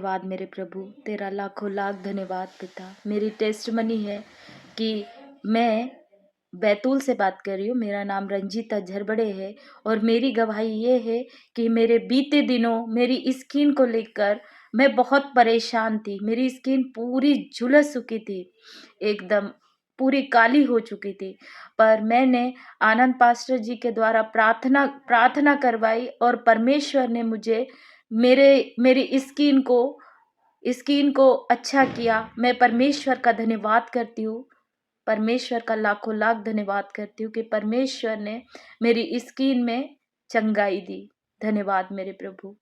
धन्यवाद मेरे प्रभु, तेरा लाखों लाख धन्यवाद पिता। मेरी टेस्टमनी है कि मैं बैतूल से बात कर रही हूँ। मेरा नाम रंजीता झरबड़े है और मेरी गवाही ये है कि मेरे बीते दिनों मेरी स्किन को लेकर मैं बहुत परेशान थी। मेरी स्किन पूरी झुलस चुकी थी, एकदम पूरी काली हो चुकी थी। पर मैंने आनंद पास्टर जी के द्वारा प्रार्थना करवाई और परमेश्वर ने मुझे मेरी स्किन को अच्छा किया। मैं परमेश्वर का धन्यवाद करती हूँ। परमेश्वर का लाखों लाख धन्यवाद करती हूँ कि परमेश्वर ने मेरी स्किन में चंगाई दी। धन्यवाद मेरे प्रभु।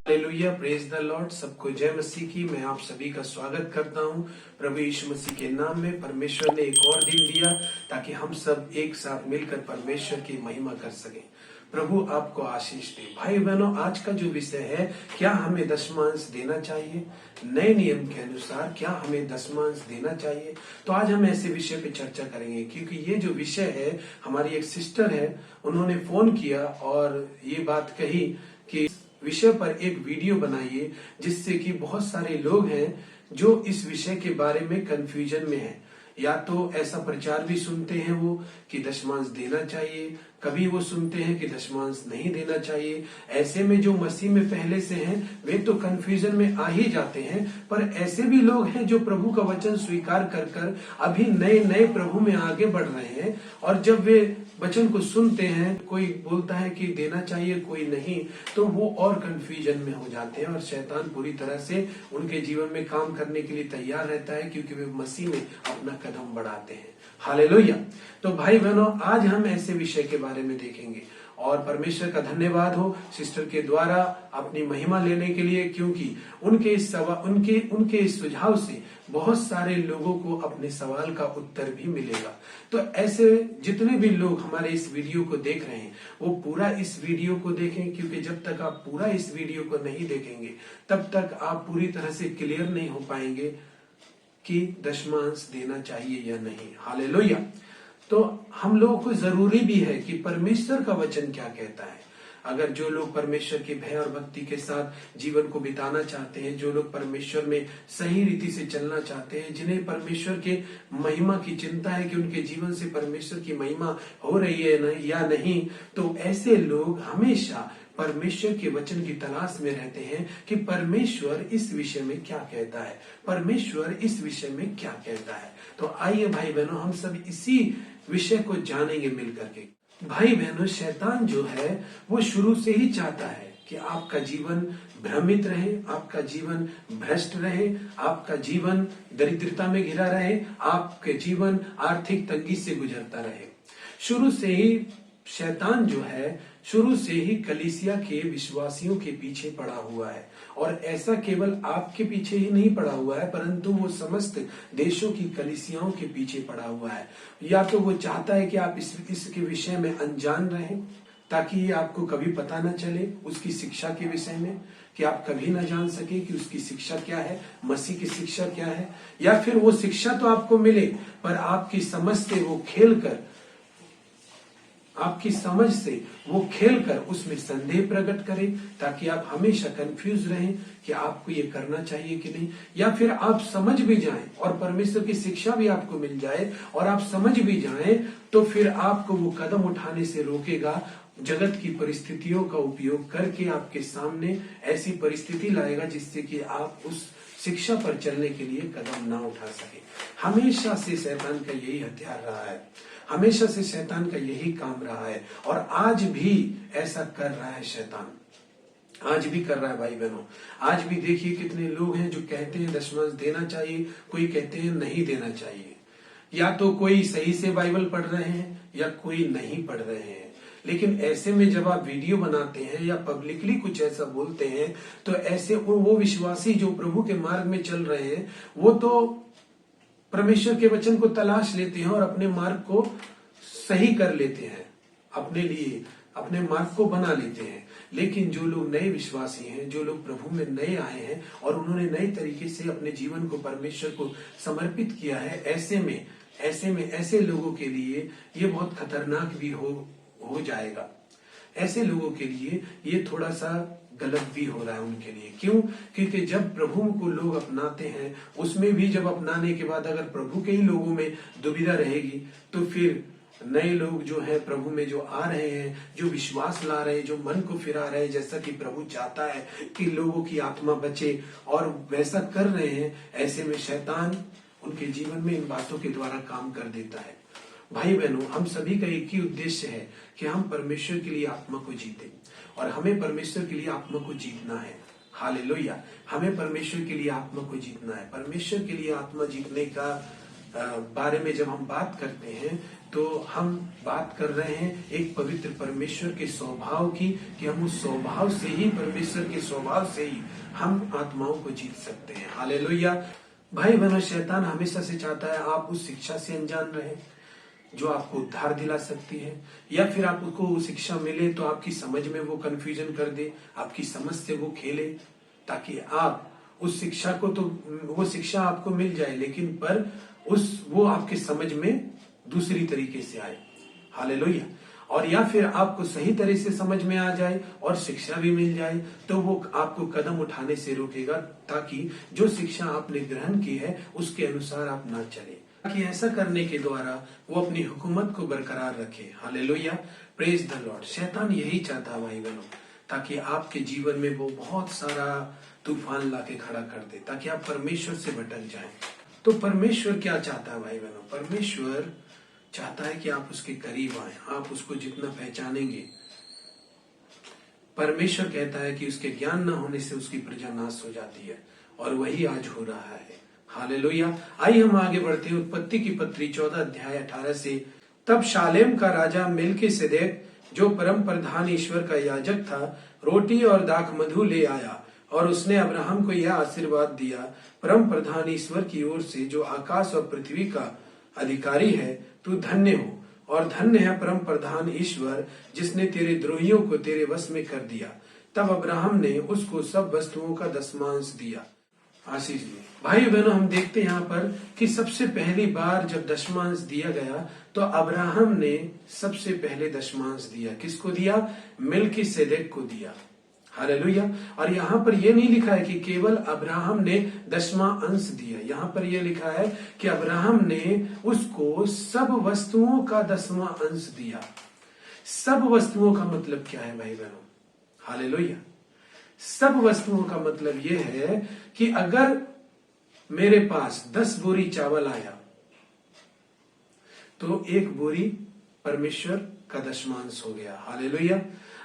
Hallelujah, praise the lord. सबको जय मसीह की। मैं आप सभी का स्वागत करता हूं प्रभु यीशु मसीह के नाम में। परमेश्वर ने एक और दिन दिया ताकि हम सब एक साथ मिलकर परमेश्वर की महिमा कर सकें। प्रभु आपको आशीष दे। भाई बहनों, आज का जो विषय है, क्या हमें दशमांश देना चाहिए? नए नियम के अनुसार क्या हमें दशमांश देना चाहिए? तो आज हम ऐसे विषय पे चर्चा करेंगे, क्योंकि ये जो विषय है, हमारी एक सिस्टर है, उन्होंने फोन किया और ये बात कही कि विषय पर एक वीडियो बनाइए, जिससे कि बहुत सारे लोग हैं जो इस विषय के बारे में कंफ्यूजन में हैं। या तो ऐसा प्रचार भी सुनते हैं वो कि दशमांश देना चाहिए, कभी वो सुनते हैं कि दशमांश नहीं देना चाहिए। ऐसे में जो मसीह में पहले से हैं वे तो कंफ्यूजन में आ ही जाते हैं, पर ऐसे भी लोग हैं जो प्रभु का वचन स्वीकार कर कर अभी नए नए प्रभु में आगे बढ़ रहे हैं। और जब वे वचन को सुनते हैं, कोई बोलता है कि देना चाहिए, कोई नहीं, तो वो और कंफ्यूजन में हो जाते हैं और शैतान पूरी तरह से उनके जीवन में काम करने के लिए तैयार रहता है, क्योंकि वे मसीह में अपना कदम बढ़ाते हैं। हालेलुया। तो भाई बहनों, आज हम ऐसे विषय के बारे में देखेंगे और परमेश्वर का धन्यवाद हो सिस्टर के द्वारा अपनी महिमा लेने के लिए, क्योंकि उनके इस सुझाव से बहुत सारे लोगों को अपने सवाल का उत्तर भी मिलेगा। तो ऐसे जितने भी लोग हमारे इस वीडियो को देख रहे हैं, वो पूरा इस वीडियो को देखें, क्योंकि जब तक आप पूरा इस वीडियो को नहीं देखेंगे तब तक आप पूरी तरह से क्लियर नहीं हो पाएंगे कि दशमांश देना चाहिए या नहीं। हालेलुया। तो हम लोगों को जरूरी भी है कि परमेश्वर का वचन क्या कहता है। अगर जो लोग परमेश्वर के भय और भक्ति के साथ जीवन को बिताना चाहते हैं, जो लोग परमेश्वर में सही रीति से चलना चाहते हैं, जिन्हें परमेश्वर के महिमा की चिंता है कि उनके जीवन से परमेश्वर की महिमा हो रही है या नहीं, तो ऐसे लोग हमेशा परमेश्वर के वचन की तलाश में रहते हैं कि परमेश्वर इस विषय में क्या कहता है, परमेश्वर इस विषय में क्या कहता है। तो आइए भाई बहनों, हम सब इसी विषय को जानेंगे मिलकर के। भाई बहनों, शैतान जो है वो शुरू से ही चाहता है कि आपका जीवन भ्रमित रहे, आपका जीवन भ्रष्ट रहे, आपका जीवन दरिद्रता में घिरा रहे, आपके जीवन आर्थिक तंगी से गुजरता रहे। शुरू से ही शैतान जो है, शुरू से ही कलीसिया के विश्वासियों के पीछे पड़ा हुआ है। और ऐसा केवल आपके पीछे ही नहीं पड़ा हुआ है, परंतु वो समस्त देशों की कलीसियाओं के पीछे पड़ा हुआ है। या तो वो चाहता है कि आप इसके विषय में अनजान रहें, ताकि ये आपको कभी पता न चले उसकी शिक्षा के विषय में, कि आप कभी ना जान सके कि उसकी शिक्षा क्या है, मसीह की शिक्षा क्या है। या फिर वो शिक्षा तो आपको मिले, पर आपकी समझ से वो खेलकर उसमें संदेह प्रकट करे, ताकि आप हमेशा कंफ्यूज रहें कि आपको ये करना चाहिए कि नहीं। या फिर आप समझ भी जाएं और परमेश्वर की शिक्षा भी आपको मिल जाए और आप समझ भी जाएं, तो फिर आपको वो कदम उठाने से रोकेगा। जगत की परिस्थितियों का उपयोग करके आपके सामने ऐसी परिस्थिति लाएगा जिससे कि आप उस शिक्षा पर चलने के लिए कदम ना उठा सके। हमेशा से शैतान का यही हथियार रहा है, हमेशा से शैतान का यही काम रहा है, और आज भी ऐसा कर रहा है शैतान, आज भी कर रहा है। भाई बहनों, आज भी देखिए कितने लोग हैं जो कहते हैं दशमांश देना चाहिए, कोई कहते हैं नहीं देना चाहिए। या तो कोई सही से बाइबल पढ़ रहे हैं या कोई नहीं पढ़ रहे हैं। लेकिन ऐसे में जब आप वीडियो बनाते हैं या पब्लिकली कुछ ऐसा बोलते हैं, तो ऐसे वो विश्वासी जो प्रभु के मार्ग में चल रहे हैं, वो तो परमेश्वर के वचन को तलाश लेते हैं और अपने मार्ग को सही कर लेते हैं, अपने लिए अपने मार्ग को बना लेते हैं। लेकिन जो लोग नए विश्वासी हैं, जो लोग प्रभु में नए आए हैं और उन्होंने नए तरीके से अपने जीवन को परमेश्वर को समर्पित किया है, ऐसे में ऐसे लोगों के लिए ये बहुत खतरनाक भी हो जाएगा। ऐसे लोगों के लिए ये थोड़ा सा गलत भी हो रहा है उनके लिए। क्यों? क्योंकि जब प्रभु को लोग अपनाते हैं, उसमें भी जब अपनाने के बाद अगर प्रभु के ही लोगों में दुविधा रहेगी, तो फिर नए लोग जो है प्रभु में जो आ रहे हैं, जो विश्वास ला रहे हैं, जो मन को फिरा रहे हैं, जैसा कि प्रभु चाहता है कि लोगों की आत्मा बचे और वैसा कर रहे हैं, ऐसे में शैतान उनके जीवन में इन बातों के द्वारा काम कर देता है। भाई बहनों, हम सभी का एक ही उद्देश्य है कि हम परमेश्वर के लिए आत्मा को जीते और हमें परमेश्वर के लिए आत्मा को जीतना है। हालेलुया। हमें परमेश्वर के लिए आत्मा को जीतना है। परमेश्वर के लिए आत्मा जीतने का बारे में जब हम बात करते हैं तो हम बात कर रहे हैं एक पवित्र परमेश्वर के स्वभाव की, कि हम उस स्वभाव से ही, परमेश्वर के स्वभाव से ही हम आत्माओं को जीत सकते हैं। हालेलुया। भाई बहनों, शैतान हमेशा से चाहता है आप उस शिक्षा से अनजान रहे जो आपको उद्धार दिला सकती है, या फिर आपको वो शिक्षा मिले तो आपकी समझ में वो कंफ्यूजन कर दे, आपकी समझ से वो खेले, ताकि आप उस शिक्षा को, तो वो शिक्षा आपको मिल जाए लेकिन पर वो आपके समझ में दूसरी तरीके से आए। हालेलुया। और या फिर आपको सही तरह से समझ में आ जाए और शिक्षा भी मिल जाए, तो वो आपको कदम उठाने से रोकेगा, ताकि जो शिक्षा आपने ग्रहण की है उसके अनुसार आप ना चले, ताकि ऐसा करने के द्वारा वो अपनी हुकूमत को बरकरार रखे। हालेलुया। Praise the Lord. शैतान यही चाहता भाई बहनों, ताकि आपके जीवन में वो बहुत सारा तूफान लाके खड़ा कर दे, ताकि आप परमेश्वर से भटक जाएं। तो परमेश्वर क्या चाहता है भाई बहनों? परमेश्वर चाहता है कि आप उसके करीब आए, आप उसको जितना पहचानेंगे। परमेश्वर कहता है कि उसके ज्ञान न होने से उसकी प्रजा नाश हो जाती है, और वही आज हो रहा है। हालेलुया। आइए हम आगे बढ़ते हैं। उत्पत्ति की पत्री 14 अध्याय 18 से। तब शालेम का राजा मेल्कीसेदेक, जो परम प्रधान ईश्वर का याजक था, रोटी और दाख मधु ले आया, और उसने अब्राहम को यह आशीर्वाद दिया, परम प्रधान ईश्वर की ओर से, जो आकाश और पृथ्वी का अधिकारी है, तू धन्य हो, और धन्य है परम प्रधान ईश्वर, जिसने तेरे द्रोहियों को तेरे वश में कर दिया। तब अब्राहम ने उसको सब वस्तुओं का दशमांश दिया। आशीष दी। भाई बहनों, हम देखते हैं यहाँ पर कि सबसे पहली बार जब दशमांश दिया गया तो अब्राहम ने सबसे पहले दशमांश दिया। किसको दिया? मेल्कीसेदेक को दिया। हालेलुया। और यहाँ पर यह नहीं लिखा है कि केवल अब्राहम ने 10वां अंश दिया। यहाँ पर यह लिखा है कि अब्राहम ने उसको सब वस्तुओं का 10वां अंश दिया। सब वस्तुओं का मतलब क्या है भाई बहनों? हालेलुया। सब वस्तुओं का मतलब यह है कि अगर मेरे पास 10 बोरी चावल आया तो 1 बोरी परमेश्वर का दशमांश हो गया। हालेलुया।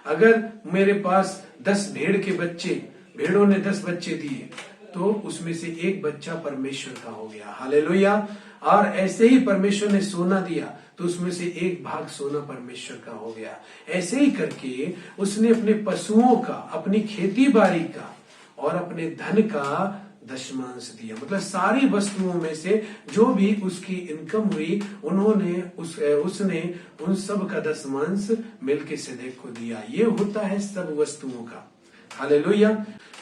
अगर मेरे पास 10 भेड़ के बच्चे, भेड़ों ने 10 बच्चे दिए, तो उसमें से 1 बच्चा परमेश्वर का हो गया। हालेलुया। और ऐसे ही परमेश्वर ने सोना दिया तो उसमें से 1 भाग सोना परमेश्वर का हो गया। ऐसे ही करके उसने अपने पशुओं का, अपनी खेती बाड़ी का और अपने धन का दशमांश दिया। मतलब सारी वस्तुओं में से जो भी उसकी इनकम हुई, उसने उन सब का दशमांश मेल्कीसेदेक को दिया। ये होता है सब वस्तुओं का। हालेलुया।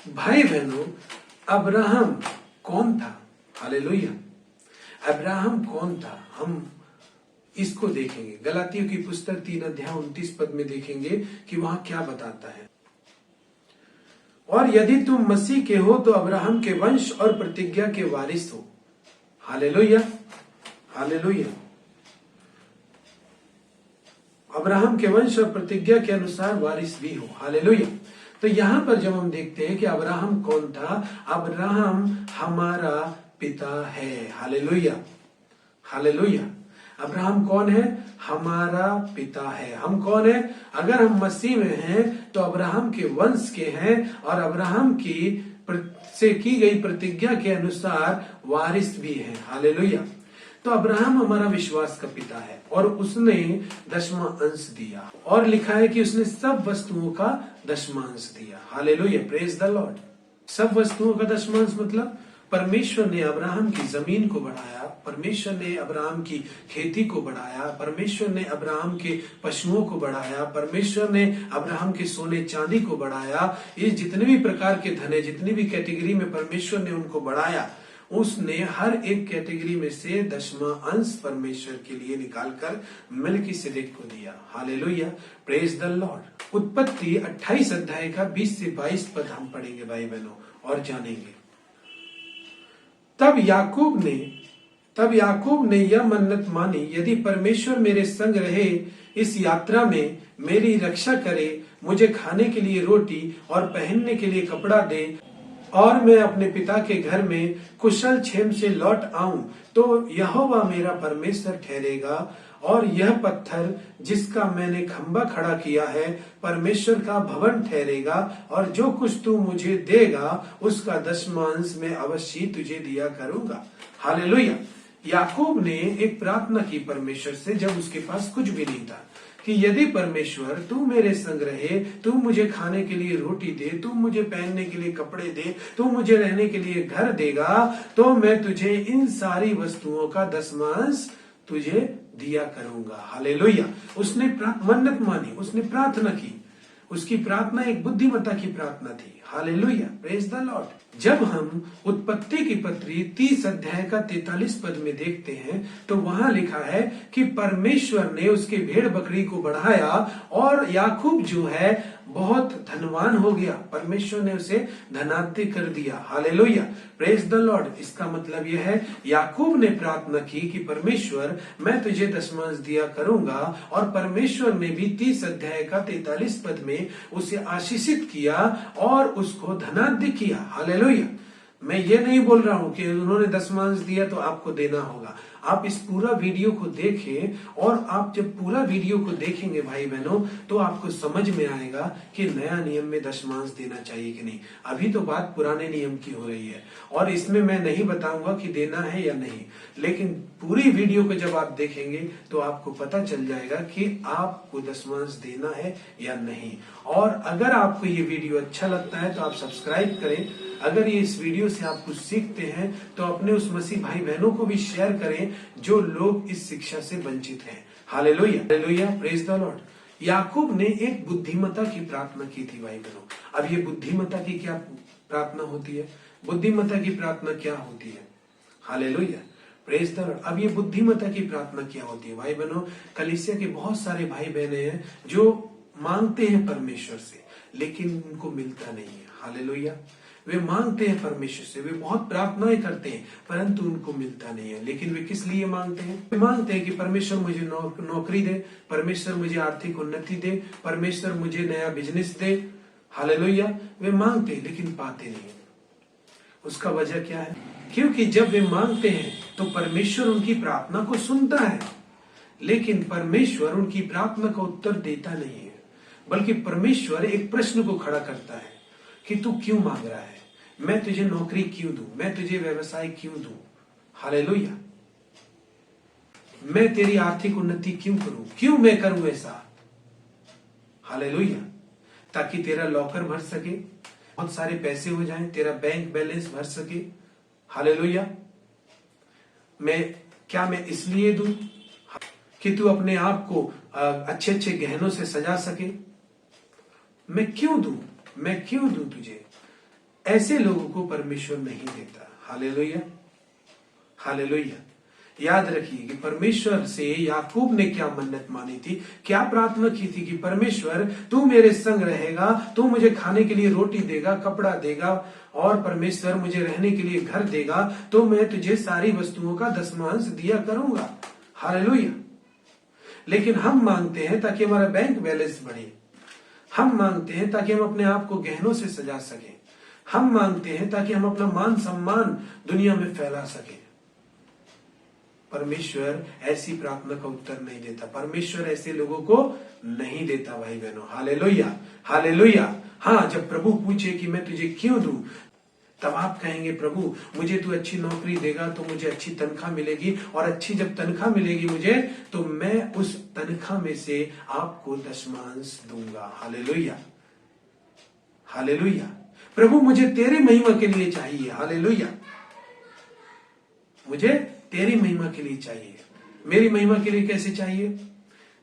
भाई बहनों, अब्राहम कौन था? हालेलुया। अब्राहम कौन था? हम इसको देखेंगे। गलातियों की पुस्तक 3 अध्याय 29 पद में देखेंगे कि वहां क्या बताता है। और यदि तुम मसीह के हो तो अब्राहम के वंश और प्रतिज्ञा के वारिस हो। हालेलुया। हालेलुया। अब्राहम के वंश और प्रतिज्ञा के अनुसार वारिस भी हो। हालेलुया। तो यहां पर जब हम देखते हैं कि अब्राहम कौन था, अब्राहम हमारा पिता है। हालेलुया। हालेलुया। अब्राहम कौन है? हमारा पिता है। हम कौन है? अगर हम मसीह में हैं तो अब्राहम के वंश के हैं और अब्राहम की से की गई प्रतिज्ञा के अनुसार वारिस भी हैं। हालेलुया। तो अब्राहम हमारा विश्वास का पिता है और उसने 10वां अंश दिया, और लिखा है कि उसने सब वस्तुओं का दशमांश दिया। हालेलुया। Praise the Lord. सब वस्तुओं का दशमांश मतलब परमेश्वर ने अब्राहम की जमीन को बढ़ाया, परमेश्वर ने अब्राहम की खेती को बढ़ाया, परमेश्वर ने अब्राहम के पशुओं को बढ़ाया, परमेश्वर ने अब्राहम के सोने चांदी को बढ़ाया। ये जितने भी प्रकार के धन है, जितनी भी कैटेगरी में परमेश्वर ने उनको बढ़ाया, उसने हर एक कैटेगरी में से 10वां अंश परमेश्वर के लिए निकालकर मेल्कीसेदेक को दिया। Hallelujah, praise the Lord. उत्पत्ति 28 अध्याय का 20 से 22 पद हम पढ़ेंगे भाई बहनों और जानेंगे। तब याकूब ने यह मन्नत मानी, यदि परमेश्वर मेरे संग रहे, इस यात्रा में मेरी रक्षा करे, मुझे खाने के लिए रोटी और पहनने के लिए कपड़ा दे, और मैं अपने पिता के घर में कुशल क्षेम से लौट आऊं, तो यहोवा मेरा परमेश्वर ठहरेगा, और यह पत्थर जिसका मैंने खंबा खड़ा किया है परमेश्वर का भवन ठहरेगा, और जो कुछ तू मुझे देगा उसका 10वां अंश मैं अवश्य तुझे दिया करूंगा। हालेलुया। याकूब ने एक प्रार्थना की परमेश्वर से जब उसके पास कुछ भी नहीं था, कि यदि परमेश्वर तू मेरे संग रहे, तू मुझे खाने के लिए रोटी दे, तू मुझे पहनने के लिए कपड़े दे, तू मुझे रहने के लिए घर देगा, तो मैं तुझे इन सारी वस्तुओं का 10वां अंश तुझे दिया करूंगा। हालेलुया। उसने मन्नत मानी, उसने प्रार्थना की। उसकी प्रार्थना एक बुद्धिमत्ता की प्रार्थना थी। Hallelujah, praise the Lord. जब हम उत्पत्ति की पत्री 30 अध्याय का 43 पद में देखते हैं तो वहां लिखा है कि परमेश्वर ने उसके भेड़ बकरी को बढ़ाया और याकूब जो है बहुत धनवान हो गया। परमेश्वर ने उसे धनाढ्य कर दिया। Hallelujah, praise the Lord. इसका मतलब यह है याकूब ने प्रार्थना की कि परमेश्वर मैं तुझे 10वां अंश दिया करूंगा, और परमेश्वर ने भी 30 अध्याय का 43 पद में उसे आशीषित किया और उसको धनाढ्य किया। हालेलुया। मैं ये नहीं बोल रहा हूं कि उन्होंने 10वां अंश दिया तो आपको देना होगा। आप इस पूरा वीडियो को देखें, और आप जब पूरा वीडियो को देखेंगे भाई बहनों तो आपको समझ में आएगा कि नया नियम में 10वां अंश देना चाहिए कि नहीं। अभी तो बात पुराने नियम की हो रही है, और इसमें मैं नहीं बताऊंगा कि देना है या नहीं, लेकिन पूरी वीडियो को जब आप देखेंगे तो आपको पता चल जाएगा कि आपको 10वां अंश देना है या नहीं। और अगर आपको ये वीडियो अच्छा लगता है तो आप सब्सक्राइब करें। अगर ये इस वीडियो से आप कुछ सीखते हैं तो अपने उस मसीह भाई बहनों को भी शेयर करें जो लोग इस शिक्षा से वंचित हैं। Hallelujah, hallelujah, praise the lord. Yakub ने एक बुद्धिमत्ता की प्रार्थना की थी भाई बहनों। अब ये बुद्धिमत्ता की क्या प्रार्थना होती है? बुद्धिमत्ता की प्रार्थना क्या होती है? Hallelujah, praise the Lord. अब ये बुद्धिमत्ता की प्रार्थना क्या होती है भाई बहनों? कलीसिया के बहुत सारे भाई बहने हैं जो मांगते हैं परमेश्वर से, लेकिन उनको मिलता नहीं है। हालेलुया। वे मांगते हैं परमेश्वर से, वे बहुत प्रार्थनाएं करते हैं, परंतु उनको मिलता नहीं है। लेकिन वे किस लिए मांगते हैं? वे मांगते हैं कि परमेश्वर मुझे नौकरी दे, परमेश्वर मुझे आर्थिक उन्नति दे, परमेश्वर मुझे नया बिजनेस दे। हालेलुया। वे मांगते हैं लेकिन पाते नहीं। उसका वजह क्या है? क्योंकि जब वे मांगते हैं तो परमेश्वर उनकी प्रार्थना को सुनता है, लेकिन परमेश्वर उनकी प्रार्थना का उत्तर देता नहीं है, बल्कि परमेश्वर एक प्रश्न को खड़ा करता है कि तू क्यों मांग रहा है? मैं तुझे नौकरी क्यों दूं? मैं तुझे व्यवसाय क्यों दूं? हालेलुया। मैं तेरी आर्थिक उन्नति क्यों करूं? क्यों मैं करूं ऐसा? हालेलुया। ताकि तेरा लॉकर भर सके, बहुत सारे पैसे हो जाएं, तेरा बैंक बैलेंस भर सके। हालेलुया। मैं इसलिए दूं कि तू अपने आप को अच्छे अच्छे गहनों से सजा सके? मैं क्यों दूं तुझे? ऐसे लोगों को परमेश्वर नहीं देता। Hallelujah, hallelujah. याद रखिए कि परमेश्वर से याकूब ने क्या मन्नत मानी थी, क्या प्रार्थना की थी कि परमेश्वर तू मेरे संग रहेगा, तू मुझे खाने के लिए रोटी देगा, कपड़ा देगा, और परमेश्वर मुझे रहने के लिए घर देगा, तो मैं तुझे सारी वस्तुओं का 10वां अंश दिया करूंगा। हालेलुया। लेकिन हम मांगते हैं ताकि हमारा बैंक बैलेंस बढ़े, हम मांगते हैं ताकि हम अपने आप को गहनों से सजा सकें, हम मांगते हैं ताकि हम अपना मान सम्मान दुनिया में फैला सकें। परमेश्वर ऐसी प्रार्थना का उत्तर नहीं देता, परमेश्वर ऐसे लोगों को नहीं देता भाई बहनों। Hallelujah, hallelujah. हाँ, जब प्रभु पूछे कि मैं तुझे क्यों दूं, तब आप कहेंगे प्रभु मुझे तू अच्छी नौकरी देगा तो मुझे अच्छी तनख्वाह मिलेगी, और अच्छी जब तनख्वाह मिलेगी मुझे, तो मैं उस तनख्वाह में से आपको 10वां अंश दूंगा। Hallelujah, hallelujah. प्रभु मुझे तेरी महिमा के लिए चाहिए। हालेलुया, मुझे तेरी महिमा के लिए चाहिए। मेरी महिमा के लिए कैसे चाहिए?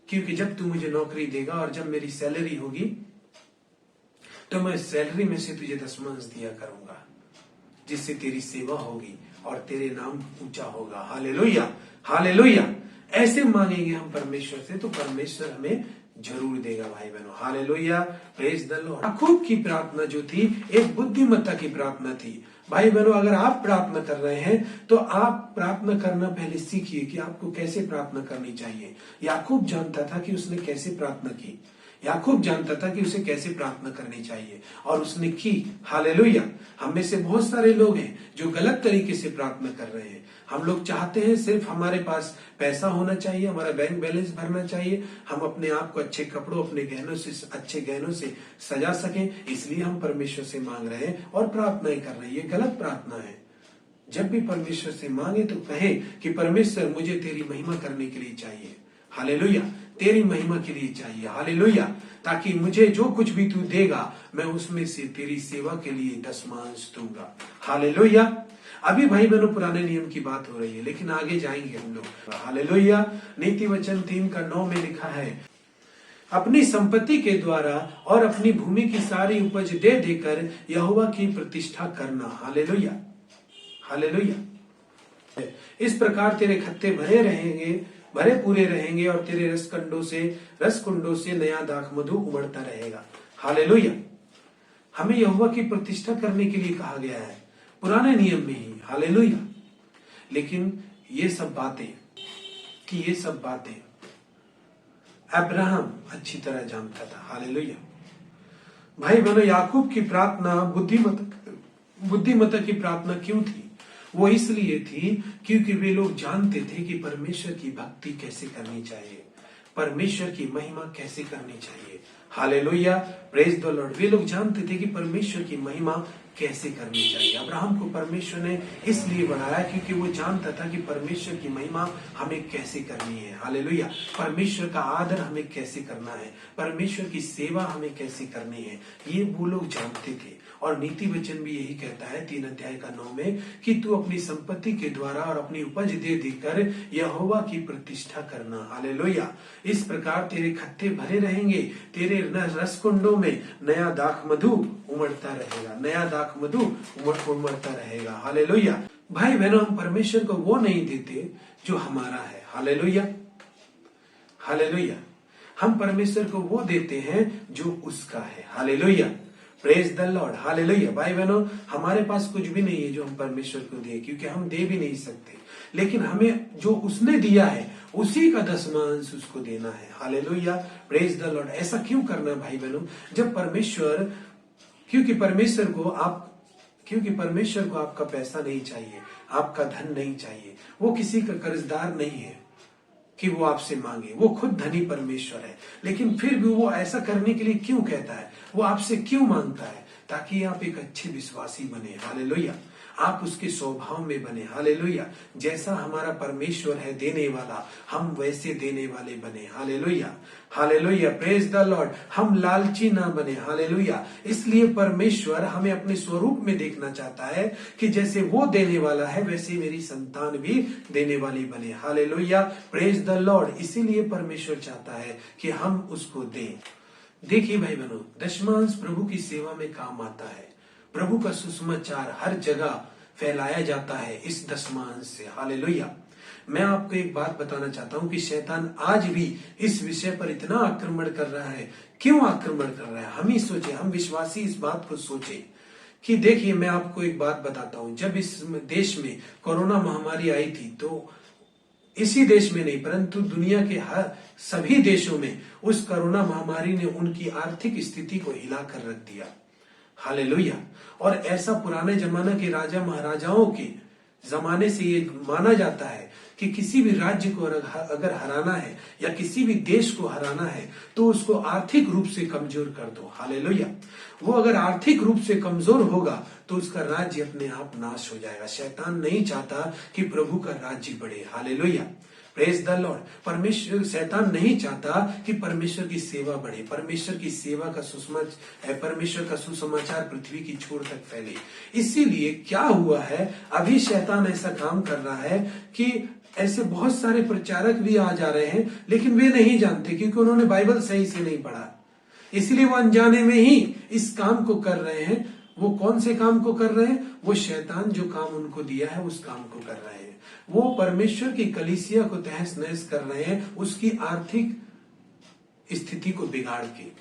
क्योंकि जब तू मुझे नौकरी देगा और जब मेरी सैलरी होगी तो मैं सैलरी में से तुझे 10वां अंश दिया करूंगा, जिससे तेरी सेवा होगी और तेरे नाम ऊंचा होगा। Hallelujah, hallelujah. ऐसे मांगेंगे हम परमेश्वर से तो परमेश्वर हमें जरूर देगा भाई बहनों। Hallelujah, praise the lord. Yakub की प्रार्थना जो थी एक बुद्धिमत्ता की प्रार्थना थी। भाई बहनों, अगर आप प्रार्थना कर रहे हैं तो आप प्रार्थना करना पहले सीखिए कि आपको कैसे प्रार्थना करनी चाहिए। याकूब जानता था कि उसने कैसे प्रार्थना की। याकूब जानता था कि उसे कैसे प्रार्थना करनी चाहिए और उसने की। हालेलुया। हम में से बहुत सारे लोग हैं जो गलत तरीके से प्रार्थना कर रहे हैं। हम लोग चाहते हैं सिर्फ हमारे पास पैसा होना चाहिए, हमारा बैंक बैलेंस भरना चाहिए, हम अपने आप को अच्छे कपड़ों, अपने गहनों से, अच्छे गहनों से सजा सकें, इसलिए हम परमेश्वर से मांग रहे हैं और प्रार्थनाएं कर रहे हैं। ये गलत प्रार्थना है। जब भी परमेश्वर से मांगे तो कहें कि परमेश्वर मुझे तेरी महिमा करने के लिए चाहिए। हालेलुया, तेरी महिमा के लिए चाहिए। हालेलुया, ताकि मुझे जो कुछ भी तू देगा मैं उसमें से तेरी सेवा के लिए 10 दूंगा। हालेलुया। अभी भाई बहनों पुराने नियम की बात हो रही है, लेकिन आगे जाएंगे हम लोग। हालेलुया। नीति वचन 3:9 में लिखा है, अपनी संपत्ति के द्वारा और अपनी भूमि की सारी उपज दे देकर यहोवा की प्रतिष्ठा करना। Hallelujah, hallelujah. इस प्रकार तेरे खत्ते भरे रहेंगे, भरे पूरे रहेंगे और तेरे रसकुंडों से नया दाख मधु उमड़ता रहेगा। हालेलुया। हमें यहोवा की प्रतिष्ठा करने के लिए कहा गया है पुराने नियम में ही। हालेलुया। लेकिन ये सब बातें अब्राहम अच्छी तरह जानता था। हालेलुया। भाई बहनों, याकूब की प्रार्थना बुद्धिमत्ता की प्रार्थना क्यों थी? वो इसलिए थी क्योंकि वे लोग जानते थे कि परमेश्वर की भक्ति कैसे करनी चाहिए, परमेश्वर की महिमा कैसे करनी चाहिए। Hallelujah, praise the lord. वे लोग जानते थे कि परमेश्वर की महिमा कैसे करनी चाहिए। अब्राहम को परमेश्वर ने इसलिए बनाया क्योंकि वो जानता था कि परमेश्वर की महिमा हमें कैसे करनी है। हालेलुया। परमेश्वर का आदर हमें कैसे करना है, परमेश्वर की सेवा हमें कैसे करनी है, ये वो लोग जानते थे। और नीति वचन भी यही कहता है 3:9 में कि तू अपनी संपत्ति के द्वारा और अपनी उपज दे देकर यहोवा की प्रतिष्ठा करना। हालेलुया। इस प्रकार तेरे खत्ते भरे रहेंगे, तेरे रसकुंडों में नया दाख मधु उमड़ता रहेगा, नया दाख मधु उमड़ता रहेगा। हालेलुया। भाई बहनों, हम परमेश्वर को वो नहीं देते जो हमारा है। Hallelujah, hallelujah. हम परमेश्वर को वो देते हैं जो उसका है। Hallelujah, praise the Lord. Hallelujah. भाई बहनों, हमारे पास कुछ भी नहीं है जो हम परमेश्वर को दें, क्योंकि हम दे भी नहीं सकते, लेकिन हमें जो उसने दिया है उसी का 10वां उसको देना है। Hallelujah, praise the Lord. ऐसा क्यों करना भाई बहनों? जब क्योंकि परमेश्वर को आपका पैसा नहीं चाहिए, आपका धन नहीं चाहिए। वो किसी का कर्जदार नहीं है कि वो आपसे मांगे, वो खुद धनी परमेश्वर है। लेकिन फिर भी वो ऐसा करने के लिए क्यों कहता है, वो आपसे क्यों मांगता है? ताकि आप एक अच्छे विश्वासी बने। हालेलुया, आप उसके स्वभाव में बने। हालेलुया। जैसा हमारा परमेश्वर है देने वाला, हम वैसे देने वाले बने। Hallelujah, hallelujah, praise the Lord. हम लालची ना बने। हालेलुया। इसलिए परमेश्वर हमें अपने स्वरूप में देखना चाहता है कि जैसे वो देने वाला है वैसे मेरी संतान भी देने वाली बने। Hallelujah, praise the Lord. इसीलिए परमेश्वर चाहता है कि हम उसको दें। देखिए भाई बहनों, दशमांश प्रभु की सेवा में काम आता है। प्रभु का सुसमाचार हर जगह फैलाया जाता है इस दशमांश से। हालेलुया। मैं आपको एक बात बताना चाहता हूं कि शैतान आज भी इस विषय पर इतना आक्रमण कर रहा है। क्यों आक्रमण कर रहा है? हम ही सोचे, हम विश्वासी इस बात को सोचे कि देखिए, मैं आपको एक बात बताता हूं। जब इस देश में कोरोना महामारी आई थी तो इसी देश में नहीं परंतु दुनिया के हर सभी देशों में उस कोरोना महामारी ने उनकी आर्थिक स्थिति को हिलाकर रख दिया। हालेलुया। और ऐसा पुराने जमाने के राजा महाराजाओं के जमाने से ये माना जाता है कि किसी भी राज्य को अगर हराना है या किसी भी देश को हराना है तो उसको आर्थिक रूप से कमजोर कर दो। हालेलुया। वो अगर आर्थिक रूप से कमजोर होगा तो उसका राज्य अपने आप नाश हो जाएगा। शैतान नहीं चाहता कि प्रभु का राज्य बढ़े। Hallelujah, praise the Lord. शैतान नहीं चाहता कि परमेश्वर की सेवा बढ़े, परमेश्वर की सेवा का परमेश्वर का सुसमाचार पृथ्वी की छोर तक फैले। इसीलिए क्या हुआ है, अभी शैतान ऐसा काम कर रहा है कि ऐसे बहुत सारे प्रचारक भी आ जा रहे हैं, लेकिन वे नहीं जानते क्योंकि उन्होंने बाइबल सही से नहीं पढ़ा। इसलिए वो अनजाने में ही इस काम को कर रहे हैं वो कौन से काम को कर रहे हैं? वो शैतान जो काम उनको दिया है उस काम को कर रहे हैं। वो परमेश्वर की कलीसिया को तहस नहस कर रहे हैं, उसकी आर्थिक स्थिति को बिगाड़ के।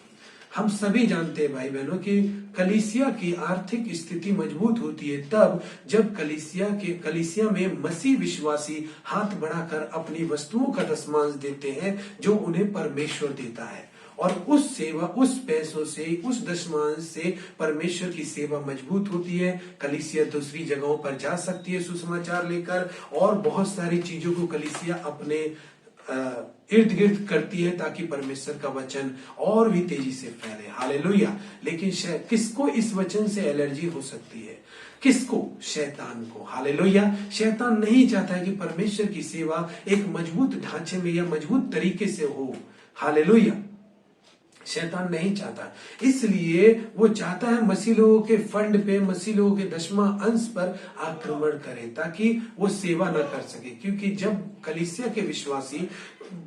हम सभी जानते हैं भाई बहनों कि कलीसिया की आर्थिक स्थिति मजबूत होती है तब जब कलीसिया में मसीह विश्वासी हाथ बढ़ाकर अपनी वस्तुओं का दशमांश देते हैं जो उन्हें परमेश्वर देता है, और उस पैसों से, उस दशमांश से परमेश्वर की सेवा मजबूत होती है। कलीसिया दूसरी जगहों पर जा सकती है सुसमाचार लेकर, और बहुत सारी चीजों को कलीसिया अपने इर्द गिर्द करती है ताकि परमेश्वर का वचन और भी तेजी से फैले। हालेलुया। लेकिन किसको इस वचन से एलर्जी हो सकती है? किसको? शैतान को। हालेलुया। शैतान नहीं चाहता है कि परमेश्वर की सेवा एक मजबूत ढांचे में या मजबूत तरीके से हो। हालेलुया। शैतान नहीं चाहता, इसलिए वो चाहता है मसीह लोगों के फंड पे, मसीह लोगों के दशमा अंश पर आक्रमण करे ताकि वो सेवा न कर सके। क्योंकि जब कलीसिया के विश्वासी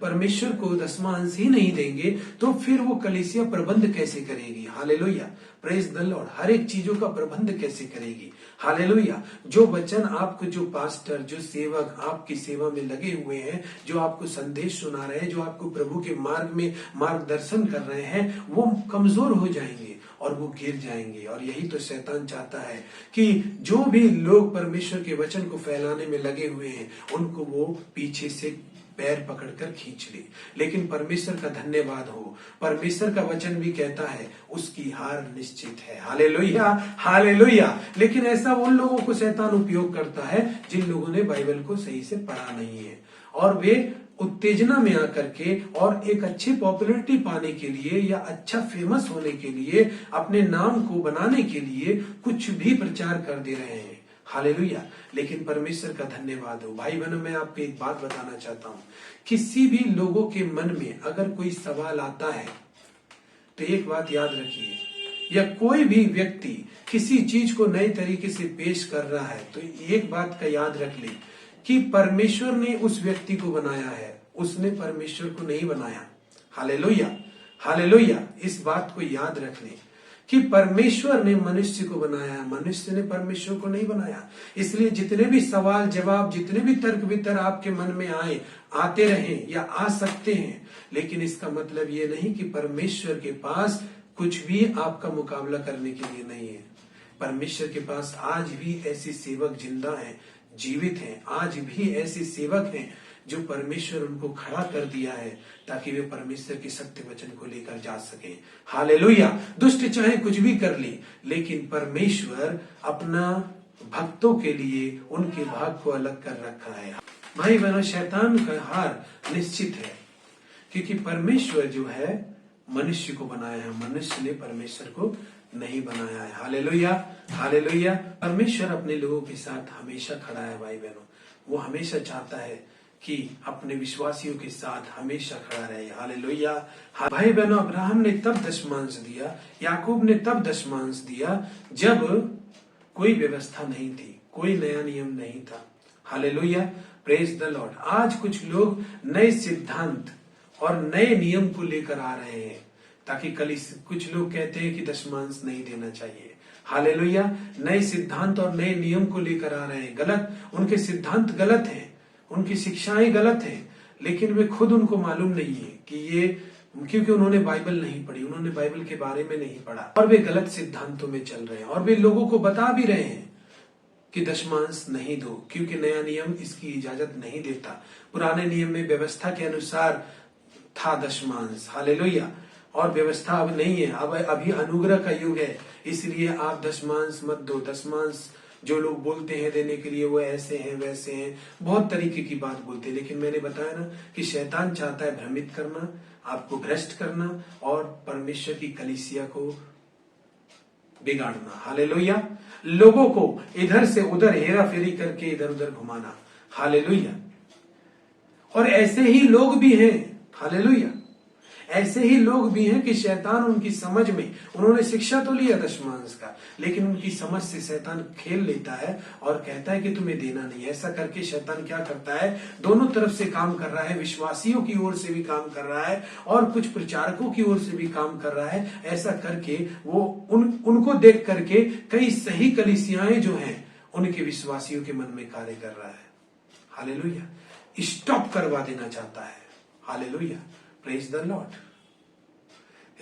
परमेश्वर को दशमा अंश ही नहीं देंगे तो फिर वो कलीसिया प्रबंध कैसे करेगी? हालेलुया। Praise the lord. हर एक चीजों का प्रबंध कैसे करेगी? हालेलुया। जो वचन आपको, जो पास्टर, जो सेवक आपकी सेवा में लगे हुए हैं, जो आपको संदेश सुना रहे हैं, जो आपको प्रभु के मार्ग में मार्गदर्शन कर रहे हैं, वो कमजोर हो जाएंगे और वो गिर जाएंगे। और यही तो शैतान चाहता है कि जो भी लोग परमेश्वर के वचन को फैलाने में लगे हुए हैं उनको वो पीछे से पैर पकड़कर खींच ले। लेकिन परमेश्वर का धन्यवाद हो, परमेश्वर का वचन भी कहता है उसकी हार निश्चित है। Hallelujah, hallelujah. लेकिन ऐसा उन लोगों को शैतान उपयोग करता है जिन लोगों ने बाइबल को सही से पढ़ा नहीं है, और वे उत्तेजना में आकर के और एक अच्छी पॉपुलैरिटी पाने के लिए या अच्छा फेमस होने के लिए, अपने नाम को बनाने के लिए कुछ भी प्रचार कर दे रहे हैं। हालेलुया। लेकिन परमेश्वर का धन्यवाद हो। भाई बहनों, मैं आपको एक बात बताना चाहता हूं, किसी भी लोगों के मन में अगर कोई सवाल आता है तो एक बात याद रखिए, या कोई भी व्यक्ति किसी चीज को नए तरीके से पेश कर रहा है तो एक बात का याद रख ले कि परमेश्वर ने उस व्यक्ति को बनाया है, उसने परमेश्वर को नहीं बनाया। Hallelujah, hallelujah. इस बात को याद रख ले कि परमेश्वर ने मनुष्य को बनाया है, मनुष्य ने परमेश्वर को नहीं बनाया। इसलिए जितने भी सवाल जवाब, जितने भी तर्क वितर्क आपके मन में आते रहें या आ सकते हैं, लेकिन इसका मतलब ये नहीं कि परमेश्वर के पास कुछ भी आपका मुकाबला करने के लिए नहीं है। परमेश्वर के पास आज भी ऐसे सेवक जिंदा हैं, जीवित हैं। आज भी ऐसे सेवक हैं जो परमेश्वर उनको खड़ा कर दिया है ताकि वे परमेश्वर के सत्य वचन को लेकर जा सके। हालेलुया। दुष्ट चाहे कुछ भी कर ले, लेकिन परमेश्वर अपना भक्तों के लिए उनके भाग को अलग कर रखा है। भाई बहनों, शैतान का हार निश्चित है, क्योंकि परमेश्वर जो है मनुष्य को बनाया है, मनुष्य ने परमेश्वर को नहीं बनाया है। Hallelujah, hallelujah. परमेश्वर अपने लोगों के साथ हमेशा खड़ा है। भाई बहनों, वो हमेशा चाहता है कि अपने विश्वासियों के साथ हमेशा खड़ा रहे। हालेलुया। भाई बहनों, अब्राहम ने तब दशमांश दिया, याकूब ने तब दशमांश दिया जब कोई व्यवस्था नहीं थी, कोई नया नियम नहीं था। Hallelujah, praise the Lord. आज कुछ लोग नए सिद्धांत और नए नियम को लेकर आ रहे हैं ताकि कुछ लोग कहते हैं कि दशमांश नहीं देना चाहिए। हालेलुया। नए सिद्धांत और नए नियम को लेकर आ रहे हैं। गलत, उनके सिद्धांत गलत हैं, उनकी शिक्षाएं गलत हैं, लेकिन वे खुद उनको मालूम नहीं है कि ये, क्योंकि उन्होंने बाइबल नहीं पढ़ी, उन्होंने बाइबल के बारे में नहीं पढ़ा, और वे गलत सिद्धांतों में चल रहे हैं। और वे लोगों को बता भी रहे हैं कि दशमांश नहीं दो, क्योंकि नया नियम इसकी इजाजत नहीं देता। पुराने नियम में व्यवस्था के अनुसार था दशमांश। हालेलुया। और व्यवस्था अब नहीं है, अब अभी अनुग्रह का युग है, इसलिए आप दशमांश मत दो। दशमांश जो लोग बोलते हैं देने के लिए, वो ऐसे हैं वैसे हैं, बहुत तरीके की बात बोलते हैं। लेकिन मैंने बताया ना कि शैतान चाहता है भ्रमित करना, आपको भ्रष्ट करना और परमेश्वर की कलीसिया को बिगाड़ना। हालेलुया। लोगों को इधर से उधर हेरा फेरी करके इधर उधर घुमाना। हालेलुया। और ऐसे ही लोग भी हैं। हालेलुया। ऐसे ही लोग भी हैं कि शैतान उनकी समझ में, उन्होंने शिक्षा तो लिया दशमांश का, लेकिन उनकी समझ से शैतान खेल लेता है और कहता है कि तुम्हें देना नहीं। ऐसा करके शैतान क्या करता है, दोनों तरफ से काम कर रहा है, विश्वासियों की ओर से भी काम कर रहा है और कुछ प्रचारकों की ओर से भी काम कर रहा है। ऐसा करके वो उनको देख करके कई सही कलीसियाएं जो हैं उनके विश्वासियों के मन में कार्य कर रहा है। हालेलुया, स्टॉप करवा देना चाहता है। Hallelujah, praise the Lord,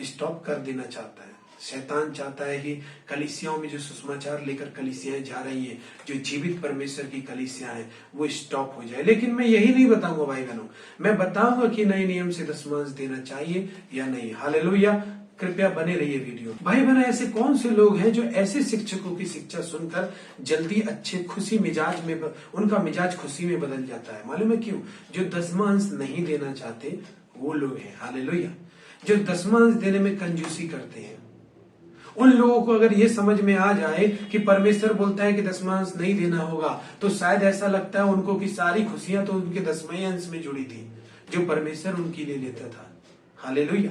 stop कर देना चाहता है। शैतान चाहता है कि कलीसियाओं में जो सुसमाचार लेकर कलीसियाएं जा रही हैं, जो जीवित परमेश्वर की कलीसियां हैं, वो स्टॉप हो जाए। लेकिन मैं यही नहीं बताऊंगा भाई बहनों, मैं बताऊंगा कि नए नियम से दशमांश देना चाहिए या नहीं। हालेलुया, कृपया बने रहिए वीडियो। भाई बहन, ऐसे कौन से लोग हैं जो ऐसे शिक्षकों की शिक्षा सुनकर जल्दी अच्छे खुशी मिजाज में, उनका मिजाज खुशी में बदल जाता है? मालूम है क्यों? जो दशमांश नहीं देना चाहते वो लोग हैं। हालेलुया, जो दशमांश देने में कंजूसी करते हैं, उन लोगों को अगर ये समझ में आ जाए कि परमेश्वर बोलता है कि दशमांश नहीं देना होगा, तो शायद ऐसा लगता है उनको कि सारी खुशियां तो उनके दसवें अंश में जुड़ी थी जो परमेश्वर उनके लिए लेता था। हालेलुया,